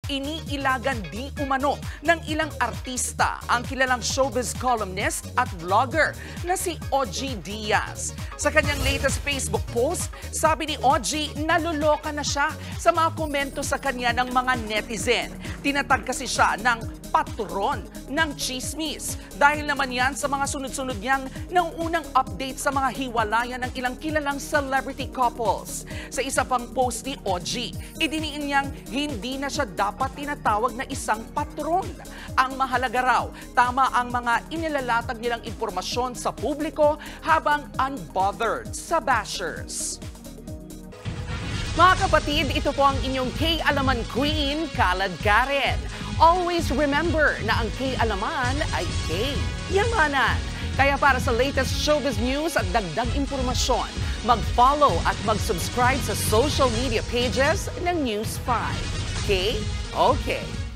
iniilagan di umano ng ilang artista ang kilalang showbiz columnist at vlogger na si Ogie Diaz. Sa kanyang latest Facebook post, sabi ni Ogie, naluloka na siya sa mga komento sa kanya ng mga netizen. Tinatag kasi siya ng patron ng chismis. Dahil naman yan sa mga sunod-sunod niyang nauunang update sa mga hiwalayan ng ilang kilalang celebrity couples. Sa isa pang post ni Ogie, idiniin niyang hindi na siya dapat tinatawag na isang patron. Ang mahalaga raw, tama ang mga inilalatag nilang impormasyon sa publiko habang unbothered sa bashers. Mga kapatid, ito po ang inyong K-Alaman Queen, Kalad Karen. Always remember na ang K-Alaman ay K-Yamanan. Kaya para sa latest showbiz news at dagdag impormasyon, mag-follow at mag-subscribe sa social media pages ng News 5. Okay?